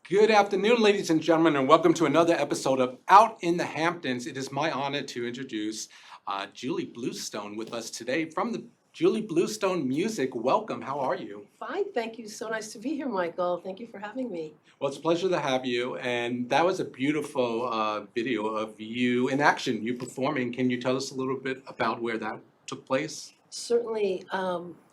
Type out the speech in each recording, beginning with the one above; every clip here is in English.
Good afternoon, ladies and gentlemen, and welcome to another episode of Out in the Hamptons. It is my honor to introduce Julie Bluestone with us today from the Julie Bluestone Music. Welcome. How are you? Fine, thank you. So nice to be here, Michael. Thank you for having me. Well, it's a pleasure to have you. And that was a beautiful video of you in action, you performing. Can you tell us a little bit about where that took place? Certainly,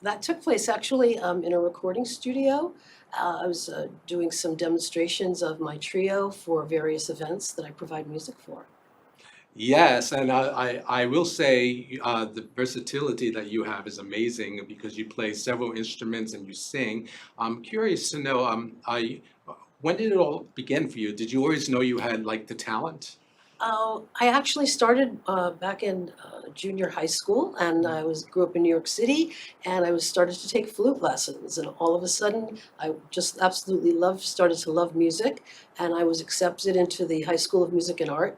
that took place actually in a recording studio. I was doing some demonstrations of my trio for various events that I provide music for. Yes, and I will say the versatility that you have is amazing because you play several instruments and you sing. I'm curious to know, when did it all begin for you? Did you always know you had like the talent? I actually started back in junior high school, and I grew up in New York City, and I was started to take flute lessons, and all of a sudden, I just absolutely started to love music, and I was accepted into the High School of Music and Art,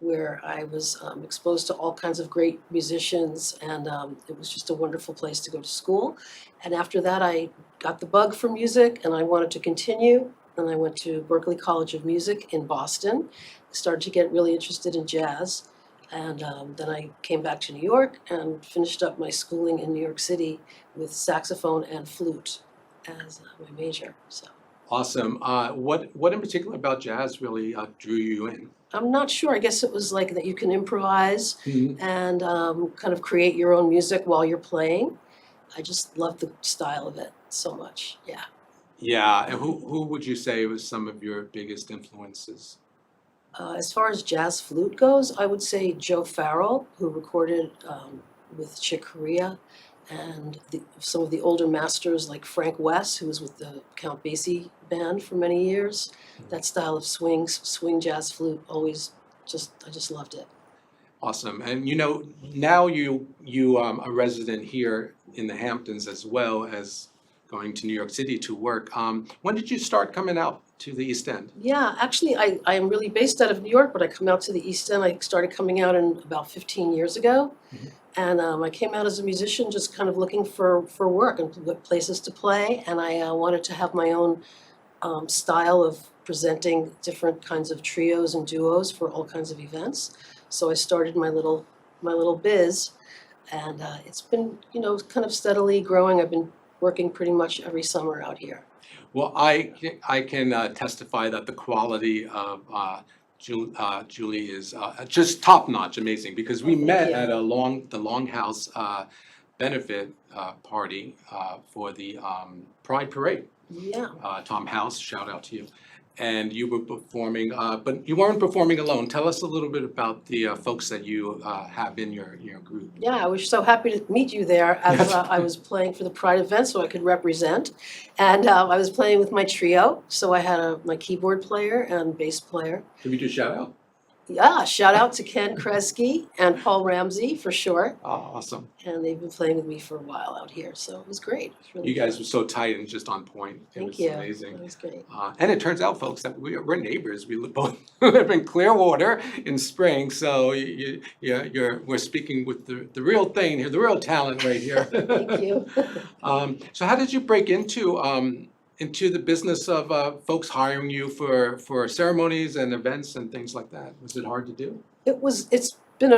where I was exposed to all kinds of great musicians, and it was just a wonderful place to go to school. And after that, I got the bug for music, and I wanted to continue. And I went to Berkeley College of Music in Boston, started to get really interested in jazz. And then I came back to New York and finished up my schooling in New York City with saxophone and flute as my major. So Awesome. What in particular about jazz really drew you in? I'm not sure. I guess it was like that you can improvise Mhm. and kind of create your own music while you're playing. I just love the style of it so much. Yeah. Yeah, and who would you say was some of your biggest influences? As far as jazz flute goes, I would say Joe Farrell, who recorded with Chick Corea, and some of the older masters like Frank West, who was with the Count Basie band for many years. That style of swing jazz flute, I just loved it. Awesome. And you know, now you a resident here in the Hamptons as well as going to New York City to work. When did you start coming out to the East End? Yeah, actually, I am really based out of New York, but I come out to the East End. I started coming out in about 15 years ago. Mhm. And I came out as a musician just kind of looking for work and places to play. And I wanted to have my own style of presenting different kinds of trios and duos for all kinds of events. So I started my little biz, and it's been kind of steadily growing. I've been working pretty much every summer out here. Well, I can testify that the quality of Julie is just top notch, amazing. Because we Thank met you. at the Longhouse benefit party for the Pride Parade. Yeah. Tom House, shout out to you. And you were performing, but you weren't performing alone. Tell us a little bit about the folks that you have in your group. Yeah, I was so happy to meet you there as Yes. I was playing for the Pride event so I could represent. And I was playing with my trio, so I had my keyboard player and bass player. Can we do a shout out? Yeah, shout out to Ken Kresge and Paul Ramsey for sure. Oh, awesome. And they've been playing with me for a while out here, so it was great. It was really You guys fun. were so tight and just on point. It Thank was you. amazing. That was great. And it turns out, folks, that we're neighbors. We both live in Clearwater in Spring, so we're speaking with the real thing here, the real talent right here. Thank you. So how did you break into the business of folks hiring you for ceremonies and events and things like that? Was it hard to do? It's been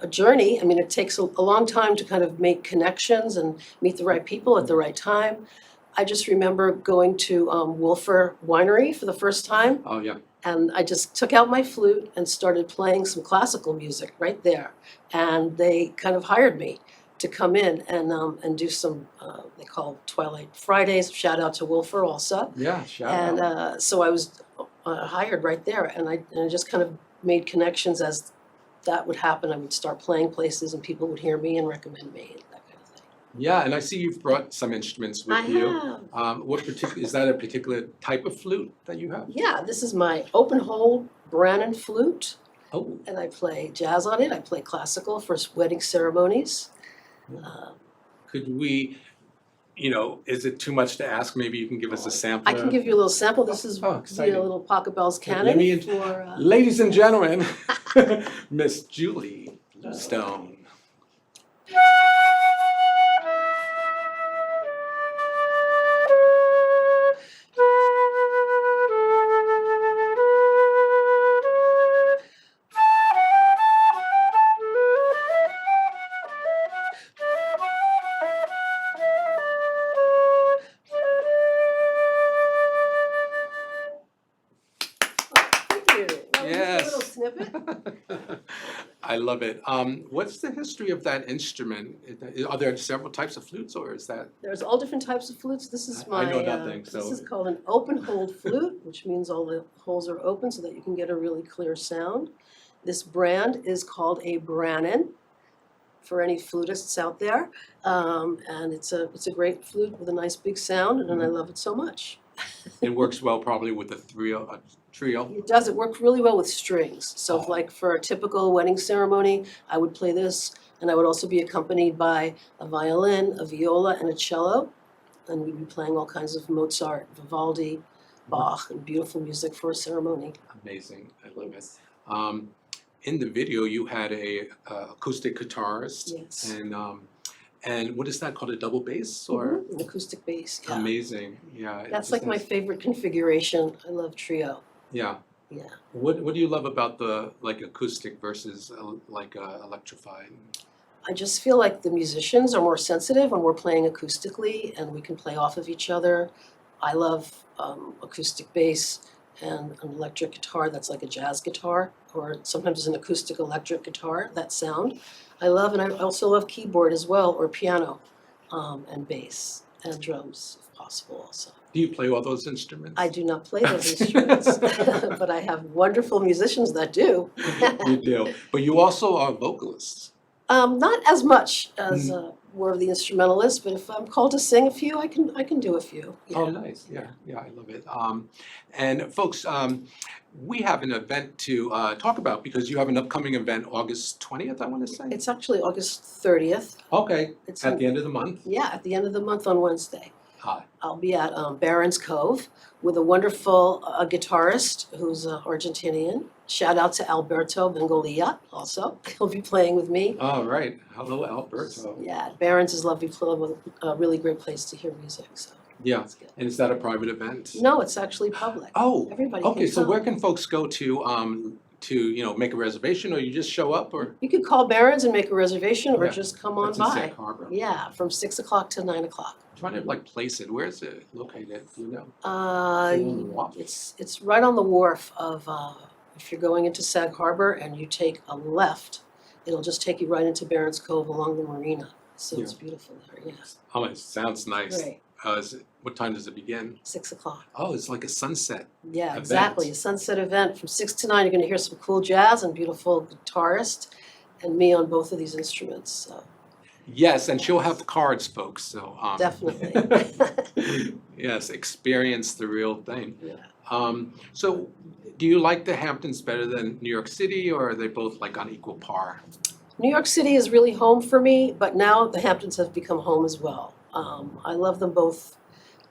a journey. I mean, it takes a long time to kind of make connections and meet the right people at the right time. I just remember going to Wolfer Winery for the first time, Oh, yeah. and I just took out my flute and started playing some classical music right there. And they kind of hired me to come in and do some, they call Twilight Fridays, shout out to Wolfer also. Yeah, shout And out. so I was hired right there, and I just kind of made connections as that would happen. I would start playing places, and people would hear me and recommend me, and that kind of thing. Yeah, and I see you've brought some instruments with I you. have. Is that a particular type of flute that you have? Yeah, this is my open hole Brannan flute, Oh, and I play jazz on it. I play classical for wedding ceremonies. could we, is it too much to ask? Maybe you can give us a sample. I can give you a little sample. This is Oh, exciting. a little Pocket Bells Let canon me for. Ladies and gentlemen, Miss Julie Bluestone. snippet. I love it. What's the history of that instrument? Are there several types of flutes, or is that? There's all different types of flutes. This is I know nothing, this so- is called an open hold flute, which means all the holes are open so that you can get a really clear sound. This brand is called a Brannan, for any flutists out there. And it's a great flute with a nice big sound, and I love it so much. It works well probably with a trio. It does, it works really well with strings. So if, like for a typical wedding ceremony, I would play this, and I would also be accompanied by a violin, a viola, and a cello. And we'd be playing all kinds of Mozart, Vivaldi, Bach, and beautiful music for a ceremony. Amazing, I love it. In the video, you had a acoustic guitarist. Yes. And what is that called, a double bass or? An acoustic bass, yeah. Amazing, yeah. it That's just like my has- favorite configuration. I love trio. Yeah. Yeah. What do you love about the like acoustic versus electrified? I just feel like the musicians are more sensitive when we're playing acoustically, and we can play off of each other. I love acoustic bass and an electric guitar that's like a jazz guitar, or sometimes an acoustic electric guitar, that sound. I love, and I also love keyboard as well, or piano, and bass, and drums if possible also. Do you play all those instruments? I do not play those instruments, but I have wonderful musicians that do. You do, but you also are vocalists. Not as much as more of the instrumentalist, but if I'm called to sing a few, I can do a few. Yeah. Oh, nice. Yeah, I love it. And folks, we have an event to talk about because you have an upcoming event August 20th, I want to say. It's actually August 30th. Okay, It's at the end of the month. Yeah, at the end of the month on Wednesday. Hi. I'll be at Barron's Cove with a wonderful guitarist who's Argentinian. Shout out to Alberto Bengolia also. He'll be playing with me. All right. Hello, Alberto. Yeah, Barron's is a lovely club, a really great place to hear music. So Yeah, it's good. and is that a private event? No, it's actually public. Oh, Everybody okay. can So come. where can folks go to make a reservation, or you just show up, or? You could call Barron's and make a reservation, or Yeah, just come on That's in by. Sag Harbor. Yeah, from 6 o'clock to 9 o'clock. Trying to place it. Where is it located? Do you know? Wharf? It's right on the wharf of, if you're going into Sag Harbor and you take a left, it'll just take you right into Barron's Cove along the marina. So it's beautiful there, yes. Oh, it sounds nice. Great, What time does it begin? 6 o'clock. Oh, it's like a sunset. Yeah, Event. exactly, a sunset event from 6 to 9. You're gonna hear some cool jazz and beautiful guitarist and me on both of these instruments, so Yes, and she'll have cards, folks. So definitely. yes, experience the real thing. Yeah. So, do you like the Hamptons better than New York City, or are they both like on equal par? New York City is really home for me, but now the Hamptons have become home as well. I love them both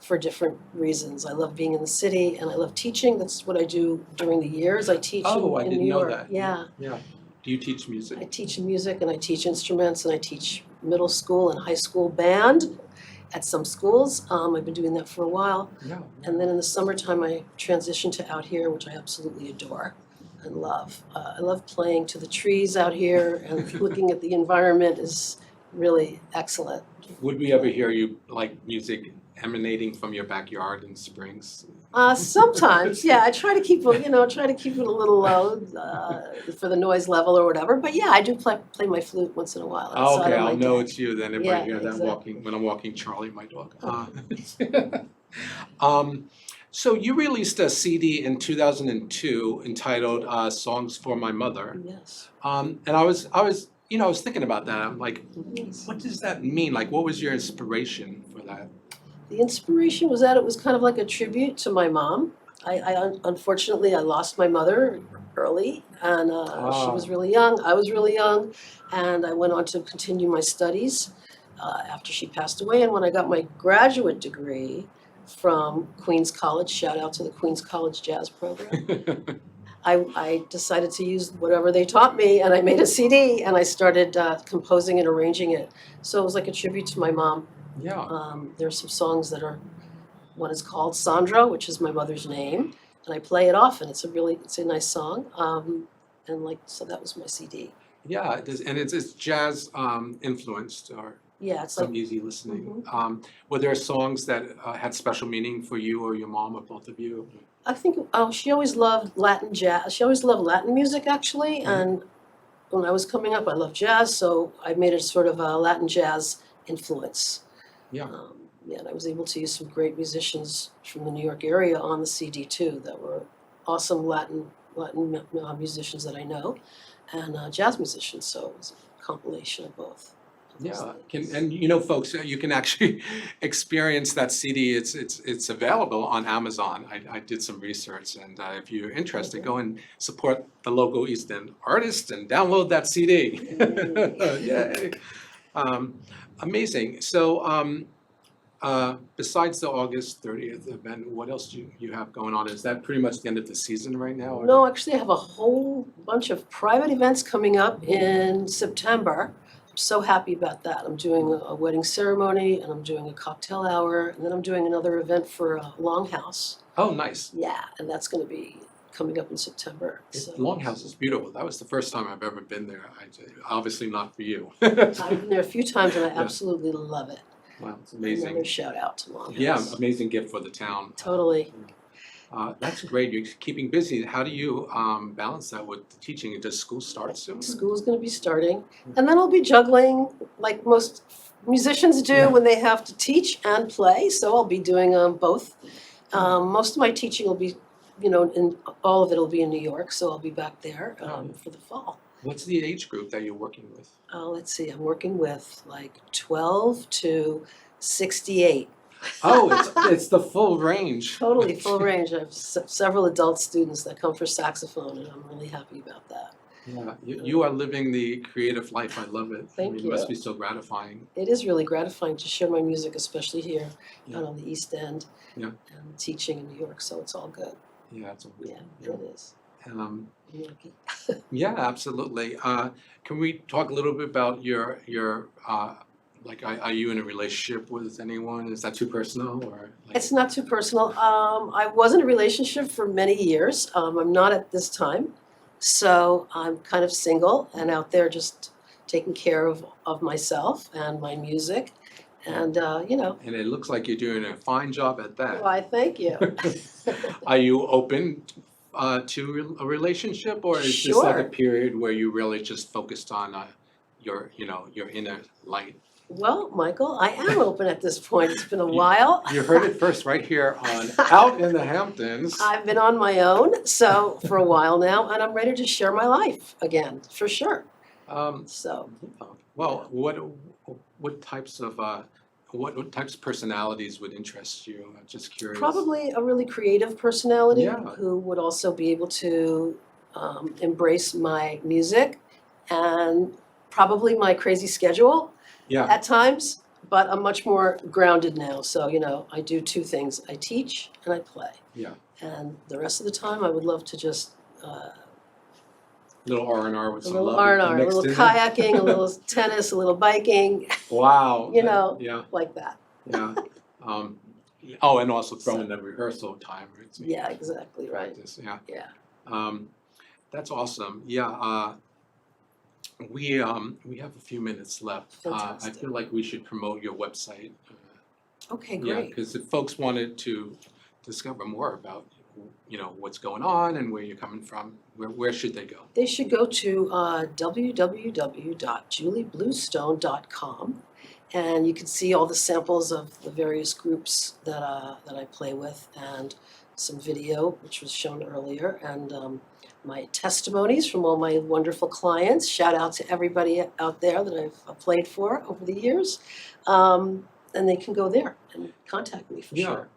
for different reasons. I love being in the city and I love teaching. That's what I do during the years. I teach Oh, I in didn't New know York. that. Yeah, Yeah. Do you teach music? I teach music and I teach instruments and I teach middle school and high school band at some schools. I've been doing that for a while. Yeah. And then in the summertime, I transition to out here, which I absolutely adore and love. I love playing to the trees out here, and looking at the environment is really excellent. Would we ever hear you like music emanating from your backyard in Springs? Sometimes, yeah, I try to keep it, a little low for the noise level or whatever. But yeah, I do play my flute once in a while Oh, outside okay, on my I'll know deck. it's you then if Yeah, I hear that exactly. when I'm walking Charlie, my dog. So you released a CD in 2002 entitled "Songs for My Mother," Yes. and I was thinking about that. I'm like, what does that mean? Like, what was your inspiration for that? The inspiration was that it was kind of like a tribute to my mom. Unfortunately I lost my mother early, and she was really young. I was really young, and I went on to continue my studies after she passed away. And when I got my graduate degree from Queens College, shout out to the Queens College Jazz Program, I decided to use whatever they taught me, and I made a CD and I started composing and arranging it. So it was like a tribute to my mom. Yeah. There's some songs that are, one is called Sandra, which is my mother's name, and I play it often. It's a nice song, so that was my CD. Yeah, it is, and it's jazz influenced, or Yeah, it's some like, easy listening. mhm. Were there songs that had special meaning for you or your mom or both of you? I think, she always loved Latin jazz. She always loved Latin music, actually, Mhm. and when I was coming up, I loved jazz, so I made it sort of a Latin jazz influence. Yeah. Yeah, and I was able to use some great musicians from the New York area on the CD too, that were awesome Latin musicians that I know, and jazz musicians. So it was a compilation of both of those Yeah, things. and folks, you can actually experience that CD. It's available on Amazon. I did some research, and if you're interested, Okay. go and support the local East End artist and download that CD. Yay! Um, Amazing. So, besides the August 30th event, what else do you have going on? Is that pretty much the end of the season right now? Or No, actually, I have a whole bunch of private events coming up in September. I'm so happy about that. I'm doing a wedding ceremony, and I'm doing a cocktail hour, and then I'm doing another event for a Longhouse. Oh, nice. Yeah, and that's going to be coming up in September. So Longhouse is beautiful. That was the first time I've ever been there. Obviously not for you. I've been there a few times, and I Yeah. absolutely love it. Wow, it's Another amazing. shout out to Longhouse. Yeah, amazing gift for the town. Totally. That's great. You're keeping busy. How do you balance that with the teaching? Does school start soon? School's going to be starting, and then I'll be juggling like most musicians do Yeah. when they have to teach and play. So I'll be doing both. Most of my teaching will be, in all of it will be in New York, so I'll be back there for the fall. What's the age group that you're working with? Let's see, I'm working with like 12 to 68. Oh, it's the full range. Totally full range. I have several adult students that come for saxophone, and I'm really happy about that. Yeah, you are living the creative life. I love it. Thank It must you. be so gratifying. It is really gratifying to share my music, especially here Yeah. out on the East End, Yeah. and teaching in New York, so it's all good. Yeah, it's Yeah, yeah. it is. Um, New Yorkie. yeah, absolutely. Can we talk a little bit about your like, are you in a relationship with anyone? Is that too personal or like? It's not too personal. I was in a relationship for many years. I'm not at this time, so I'm kind of single and out there just taking care of myself and my music, and And it looks like you're doing a fine job at that. why, thank you. Are you open to a relationship, or is this like a Sure. period where you really just focused on your inner light? Well, Michael, I am open at this point. It's been a while. You heard it first right here on Out in the Hamptons. I've been on my own, so for a while now, and I'm ready to share my life again, for sure. Um, So, well, what types of what types of personalities would interest you? I'm just curious. probably a really creative personality Yeah. who would also be able to embrace my music and probably my crazy schedule Yeah, at times, but I'm much more grounded now. So, I do two things. I teach and I play. yeah. And the rest of the time, I would love to just Little R&R with a some little love R&R, a mixed little in there. kayaking, a little tennis, a little biking, Wow. Yeah, like that. yeah. Oh, and also throw in the rehearsal time, right? So you Yeah, exactly, right. practice, yeah. Yeah. That's awesome. Yeah, we have a few minutes left. I Fantastic. feel like we should promote your website. Okay, Yeah, great. because if folks wanted to discover more about, what's going on and where you're coming from, where should they go? They should go to www.juliebluestone.com, and you can see all the samples of the various groups that I play with, and some video, which was shown earlier, and my testimonies from all my wonderful clients. Shout out to everybody out there that I've played for over the years. And they can go there and contact me for Yeah. sure.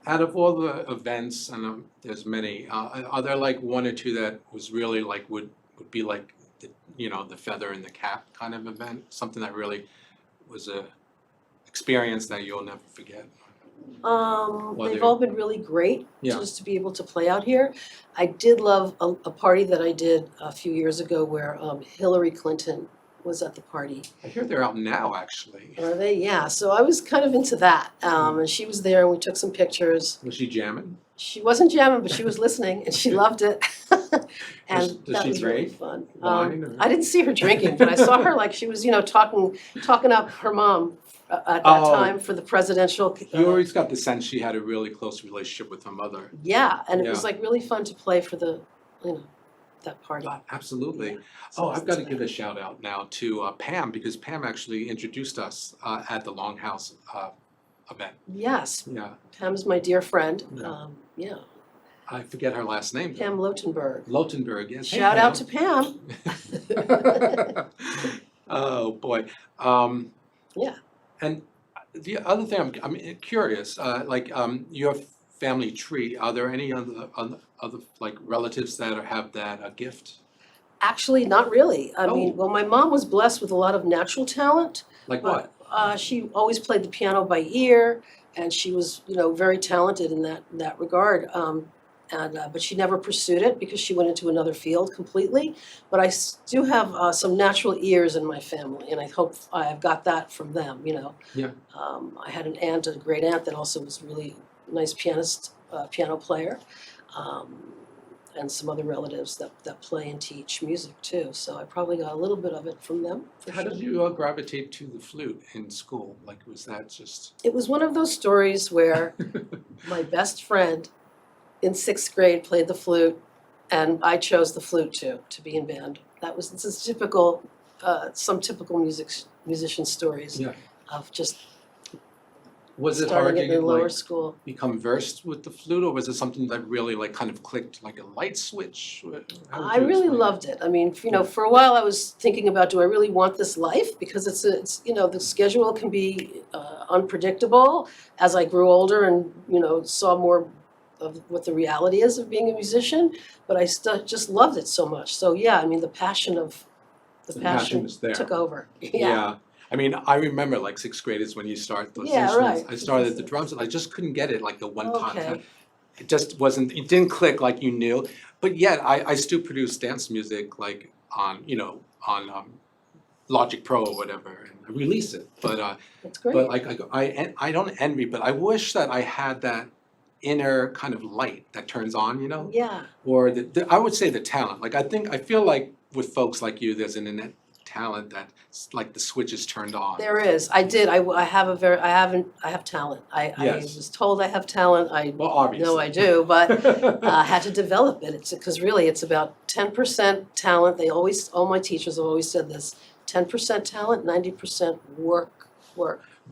Out of all the events, and there's many, are there like one or two that was really like would be like the feather in the cap kind of event, something that really was a experience that you'll never forget? They've they're- all been really great Yeah. just to be able to play out here. I did love a party that I did a few years ago where Hillary Clinton was at the party. I hear they're out now, actually. Are they? Yeah. So I was kind of into that. And she was there and we took some pictures. Was she jamming? She wasn't jamming, but she was listening and she loved it. And Does that she was really drink fun. wine or- I didn't see her drinking, but I saw her like she was, talking up her mom at that Oh. time for the presidential. You always got the sense she had a really close relationship with her mother. Yeah, and it was Yeah. like really fun to play for the, that party. Absolutely. Yeah. So I've got to it's give a shout out now to Pam, because Pam actually introduced us at the Longhouse event. Yes, Yeah, Pam's my dear friend. Yeah. Yeah, I forget her last name. though. Pam Lotenberg. Lotenberg, yes. Hey, Shout out to Pam. Pam. Oh, boy. Yeah. And the other thing, I'm curious, your family tree, are there any other like relatives that have that gift? Actually, not really. I Oh. mean, well, my mom was blessed with a lot of natural talent. Like what? She always played the piano by ear, and she was, very talented in that regard. But she never pursued it because she went into another field completely. But I do have some natural ears in my family, and I hope I've got that from them. Yeah. I had a great aunt that also was really nice piano player. And some other relatives that play and teach music too. So I probably got a little bit of it from them, for How sure. did you gravitate to the flute in school? Like, was that just? It was one of those stories where my best friend in 6th grade played the flute, and I chose the flute to be in band. This is typical, some typical musician stories Yeah. of just Was it hard starting to it in lower like school. become versed with the flute, or was it something that really like kind of clicked like a light switch? How would I you really explain it? loved it. I mean, for a while I was thinking about, do I really want this life? Because it's the schedule can be unpredictable. As I grew older and, saw more of what the reality is of being a musician, but I just loved it so much. So yeah, I mean, the passion The passion was there. took over. Yeah. I mean, I remember like 6th grade is when you start those Yeah, instruments. right. I started the drums and I just couldn't get it like the one Okay. contact. It just wasn't, it didn't click like you knew. But yet I still produce dance music like on Logic Pro or whatever, and I release it. That's great. But like I don't envy, but I wish that I had that inner kind of light that turns on, Yeah. or I would say the talent. Like I feel like with folks like you, there's an innate talent that like the switch is turned on. There is. I did. I have talent. I Yes. was told I have talent. I Well, obviously. know I do, but I had to develop it. It's because really it's about 10% talent. All my teachers have always said this: 10% talent, 90% work.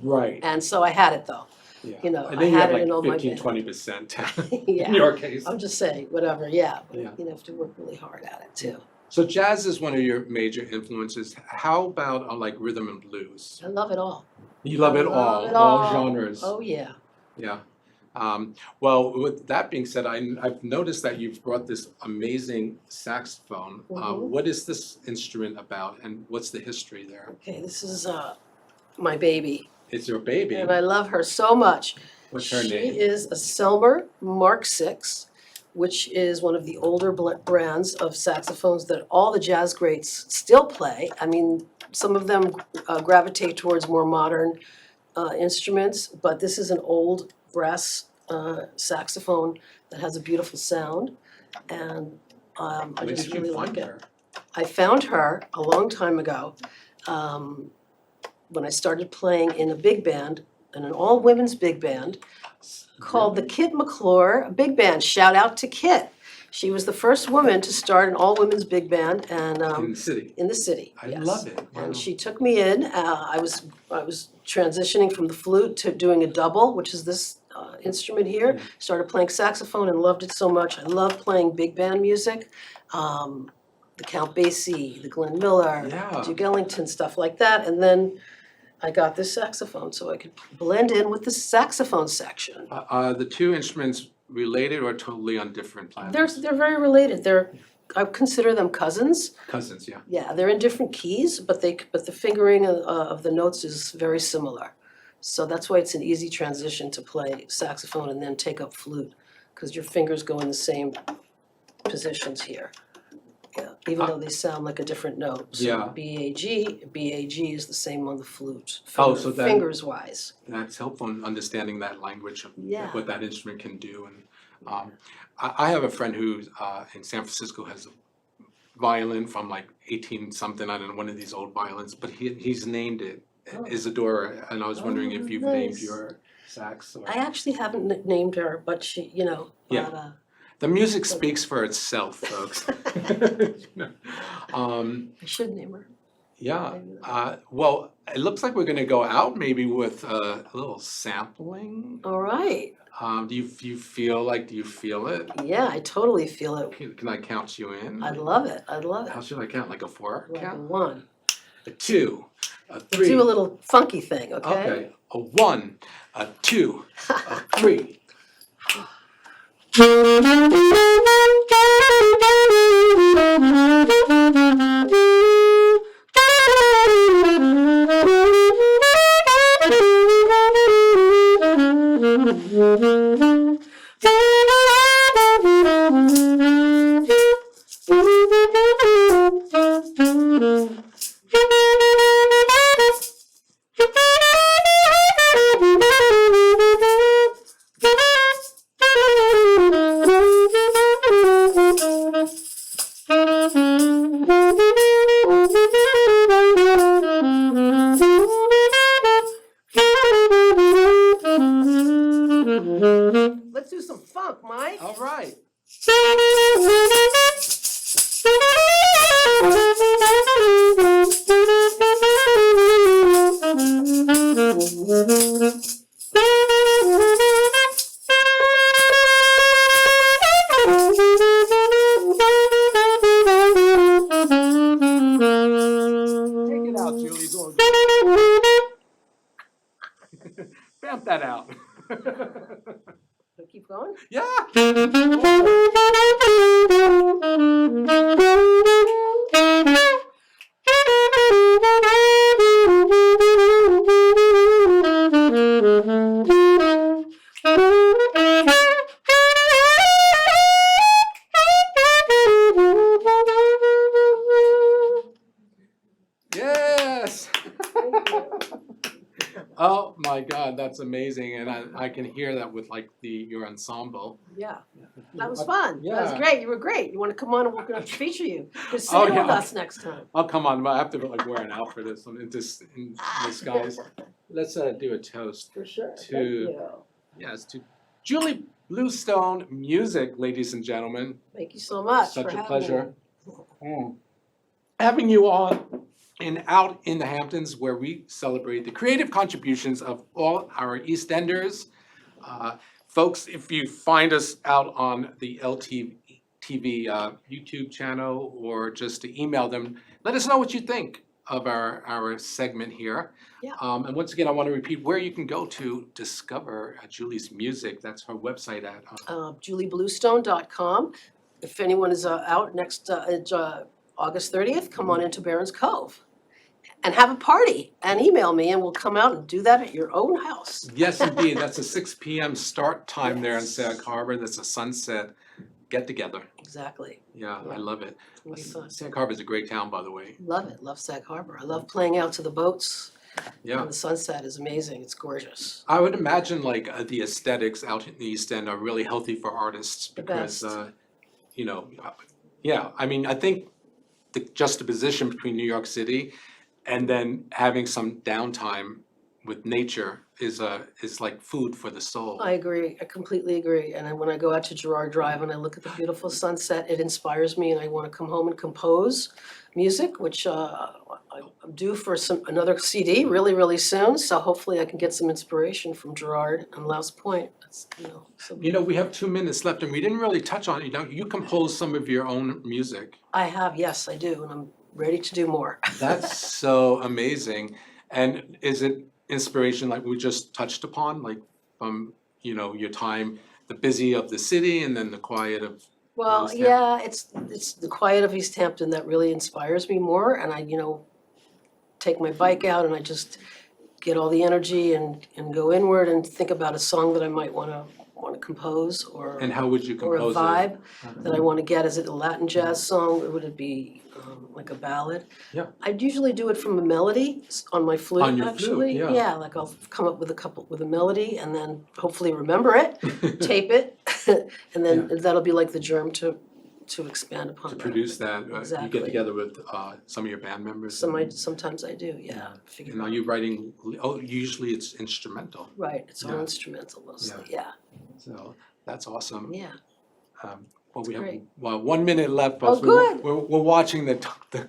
Right. And so I had it though. Yeah. You know, And I then you had have it in all like my 15, band. 20% talent Yeah. in your case. I'm just saying, whatever. Yeah, but Yeah. you have to work really hard at it too. So jazz is one of your major influences. How about like rhythm and blues? I love it all. You love it I all, love it all genres. Oh yeah. Yeah. Well, with that being said, I've noticed that you've brought this amazing saxophone. Mhm. What is this instrument about, and what's the history there? Okay, this is my baby, It's your baby. and I love her so much. What's her She name? is a Selmer Mark VI, which is one of the older brands of saxophones that all the jazz greats still play. I mean, some of them gravitate towards more modern instruments, but this is an old brass saxophone that has a beautiful sound, and I Where just did you really like find it. her? I found her a long time ago when I started playing in a big band, in an all-women's big band called the Kit McClure Big Band. Shout out to Kit. She was the first woman to start an all-women's big band, and In the city. in the city. I Yes. love it. Wow. And she took me in. I was transitioning from the flute to doing a double, which is this instrument here. Yeah. Started playing saxophone and loved it so much. I love playing big band music. The Count Basie, the Glenn Miller, Yeah. Duke Ellington, stuff like that. And then I got this saxophone so I could blend in with the saxophone section. Are the two instruments related or totally on different planets? They're very related. I consider them cousins. Cousins, yeah. Yeah, they're in different keys, but the fingering of the notes is very similar. So that's why it's an easy transition to play saxophone and then take up flute, because your fingers go in the same positions here. Yeah, even though they sound like a different note. So Yeah. BAG is the same on the flute, So then fingers wise. that's helpful in understanding that language of Yeah. what that instrument can do. And I have a friend who in San Francisco has a violin from like 18 something, I don't know, one of these old violins, but he's named it Isadora, and I was wondering if you've named Nice. your sax. Or... I actually haven't named her, but she, Yeah. The music speaks for itself, folks. I should name her. Yeah. Well, it looks like we're going to go out maybe with a little sampling. All right. Do you feel it? Yeah, I totally feel it. Can I count you in? I'd love it. I'd love it. How should I count? Like a 4 Like a count? 1. A 2, a 3. Do a little funky thing, okay? Okay. A 1, a 2, a 3. Let's do some funk, Mike. All right. Take it out, Julie. Go on. Vamp that out. Keep going. Yeah. Yes. Oh my God, that's amazing, and I can hear that with like your ensemble. Yeah, that was fun. Yeah. That was great. You were great. You want to come on and we're going to feature you. Just sing Oh, with yeah. us next time. Oh, come on, I have to like wear an outfit for this. I'm in disguise. Let's do a toast. For sure. To- Thank you. Yes, to Julie Bluestone music, ladies and gentlemen. Thank you so much. Such for a having pleasure. me. Having you on and out in the Hamptons, where we celebrate the creative contributions of all our East Enders. Folks, if you find us out on the LTV YouTube channel, or just to email them, let us know what you think of our segment here. Yeah. And once again, I want to repeat where you can go to discover Julie's music. That's her website at JulieBluestone.com. If anyone is out next August 30th, come on into Barron's Cove and have a party and email me, and we'll come out and do that at your own house. Yes, indeed. That's a 6 p.m. start time there in Sag Harbor. That's a sunset get together. Exactly. Yeah, I love it. It'll be fun. Sag Harbor is a great town, by the way. Love it. Love Sag Harbor. I love playing out to the boats. Yeah. And the sunset is amazing. It's gorgeous. I would imagine like the aesthetics out in the East End are really healthy for artists The because, best. yeah, I mean, I think the juxtaposition between New York City and then having some downtime with nature is like food for the soul. I agree. I completely agree. And then when I go out to Girard Drive and I look at the beautiful sunset, it inspires me, and I want to come home and compose music, which I'm due for another CD really, really soon. So hopefully I can get some inspiration from Girard and Louse Point. That's, so We have 2 minutes left, and we didn't really touch on it. You compose some of your own music. I have, yes, I do, and I'm ready to do more. That's so amazing. And is it inspiration like we just touched upon, like from your time, the busy of the city and then the quiet of Well, East Hampton? yeah, it's the quiet of East Hampton that really inspires me more, and I, take my bike out and I just get all the energy and go inward and think about a song that I might want to compose or And how would you or a compose it? vibe that I want to get. Is it a Latin jazz song, or would it be like a ballad? Yeah. I'd usually do it from a melody on my flute, On your flute, actually. yeah. Like I'll come up with a melody and then hopefully remember it, tape it, and then that'll be like the germ to expand upon To that. produce that, you Exactly. get together with some of your band members? Sometimes I do, yeah. Figure And are out. you writing, usually it's instrumental, Right, it's all Yeah. instrumental mostly, yeah. so that's awesome. Yeah. Well, we have, Great. 1 minute left, Oh, but good. we're watching the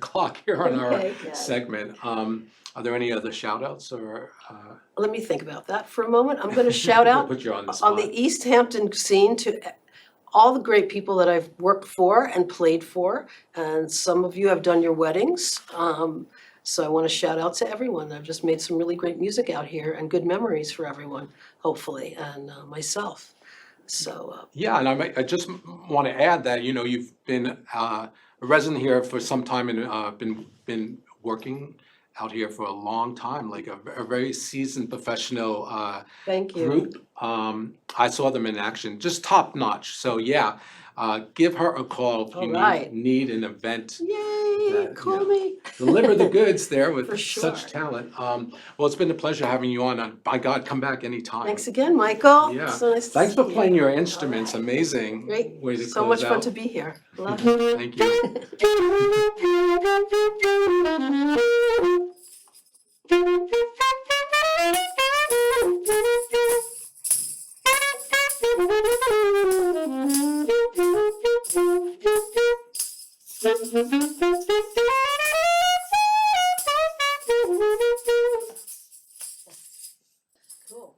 clock here on our Okay, good. segment. Are there any other shout outs or? Let me think about that for a moment. I'm gonna shout out Put you on the on the spot. East Hampton scene to all the great people that I've worked for and played for, and some of you have done your weddings. So I want to shout out to everyone. I've just made some really great music out here and good memories for everyone, hopefully, and myself. So Yeah, and I just want to add that, you've been a resident here for some time and been working out here for a long time, like a very seasoned professional thank you. group. I saw them in action, just top notch. So yeah, give her a call if you All right. need an event. Yay, call me. Deliver the goods there with For sure. such talent. Well, it's been a pleasure having you on. By God, come back anytime. Thanks again, Michael. Yeah. So nice to Thanks see for you. playing your instruments. Amazing. Great. Way to So close much fun out. to be here. Love it. Thank you. Cool.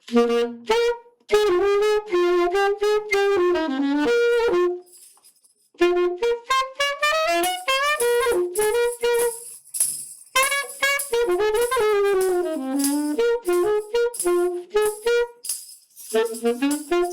Thank you.